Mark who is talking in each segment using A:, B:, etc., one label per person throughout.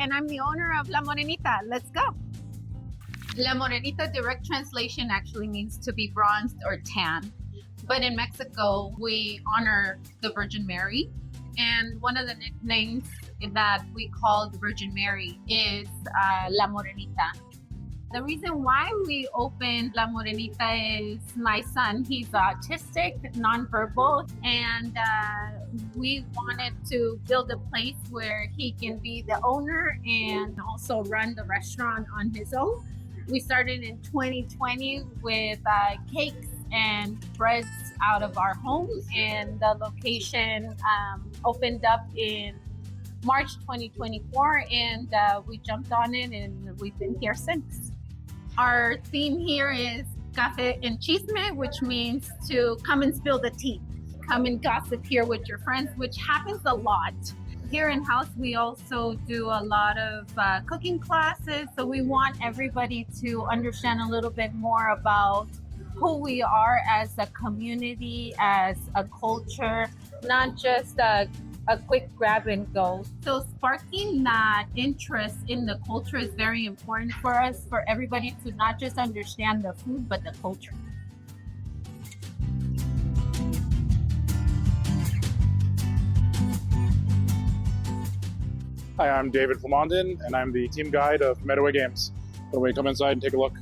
A: and I'm the owner of La Morenita. Let's go. La Morenita, direct translation, actually means to be bronzed or tan. But in Mexico, we honor the Virgin Mary. And one of the nicknames that we call the Virgin Mary is La Morenita. The reason why we opened La Morenita is my son, he's autistic, nonverbal, and we wanted to build a place where he can be the owner and also run the restaurant on his own. We started in 2020 with cakes and breads out of our homes, and the location opened up in March 2024, and we jumped on it, and we've been here since. Our theme here is café and chisme, which means to come and spill the tea. Come and gossip here with your friends, which happens a lot. Here in-house, we also do a lot of cooking classes. So we want everybody to understand a little bit more about who we are as a community, as a culture, not just a quick grab and go. So sparking that interest in the culture is very important for us, for everybody to not just understand the food, but the culture.
B: Hi, I'm David Flamondon, and I'm the team guide of Medaway Games. Why don't we come inside and take a look?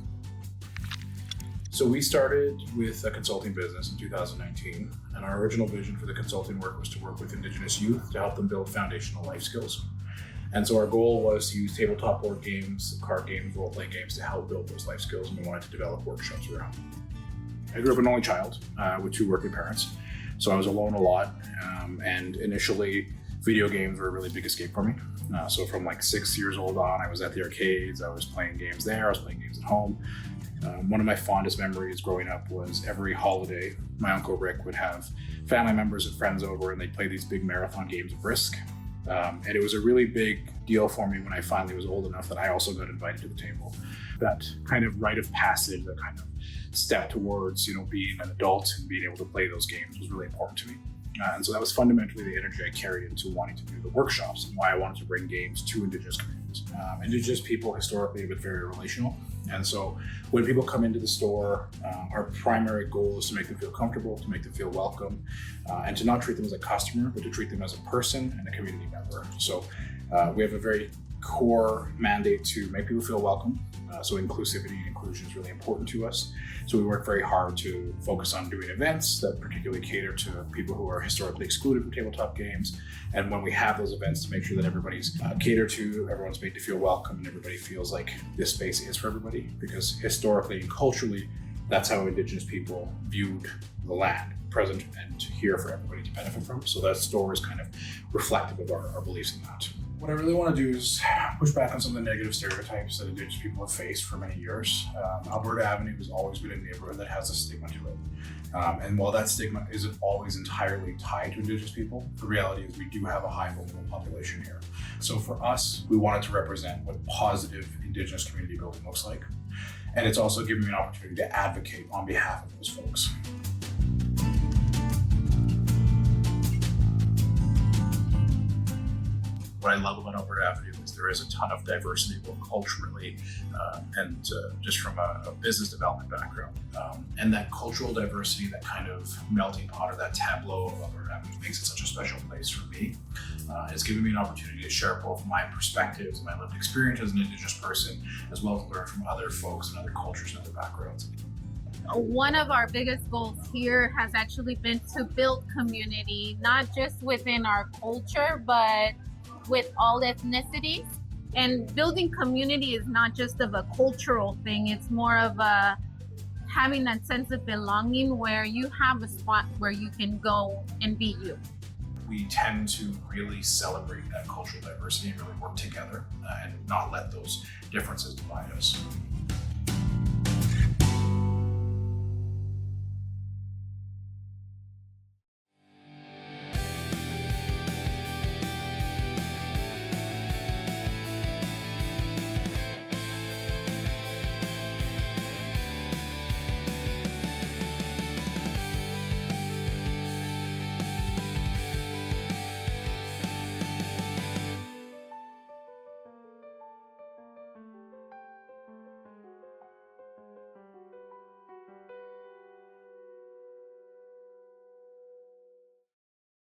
C: So we started with a consulting business in 2019, and our original vision for the consulting work was to work with Indigenous youth to help them build foundational life skills. And so our goal was to use tabletop board games, card games, role-playing games to help build those life skills, and we wanted to develop workshops around them. I grew up an only child with two working parents, so I was alone a lot, and initially video games were a really big escape for me. So from like 6 years old on, I was at the arcades, I was playing games there, I was playing games at home. One of my fondest memories growing up was every holiday, my Uncle Rick would have family members and friends over, and they'd play these big marathon games of Risk. And it was a really big deal for me when I finally was old enough that I also got invited to the table. That kind of rite of passage, that kind of step towards, being an adult and being able to play those games was really important to me. And so that was fundamentally the energy I carried into wanting to do the workshops and why I wanted to bring games to Indigenous communities. Indigenous people historically have been very relational. And so when people come into the store, our primary goal is to make them feel comfortable, to make them feel welcome, and to not treat them as a customer, but to treat them as a person and a community member. So we have a very core mandate to make people feel welcome. So inclusivity and inclusion is really important to us. So we work very hard to focus on doing events that particularly cater to people who are historically excluded from tabletop games. And when we have those events, to make sure that everybody's catered to, everyone's made to feel welcome, and everybody feels like this space is for everybody. Because historically and culturally, that's how Indigenous people viewed the land, present and here for everybody to benefit from. So that store is kind of reflective of our beliefs in that. What I really want to do is push back on some of the negative stereotypes that Indigenous people have faced for many years. Alberta Avenue has always been a neighborhood that has a stigma to it. And while that stigma isn't always entirely tied to Indigenous people, the reality is we do have a high vulnerable population here. So for us, we wanted to represent what positive Indigenous community building looks like. And it's also giving me an opportunity to advocate on behalf of those folks. What I love about Alberta Avenue is there is a ton of diversity, both culturally and just from a business development background. And that cultural diversity, that kind of melting pot or that tableau of Alberta Avenue makes it such a special place for me. It's given me an opportunity to share both my perspectives and my lived experience as an Indigenous person, as well as learn from other folks and other cultures and other backgrounds.
A: One of our biggest goals here has actually been to build community, not just within our culture, but with all ethnicities. And building community is not just of a cultural thing, it's more of a having that sense of belonging where you have a spot where you can go and be you.
C: We tend to really celebrate that cultural diversity and really work together and not let those differences divide us.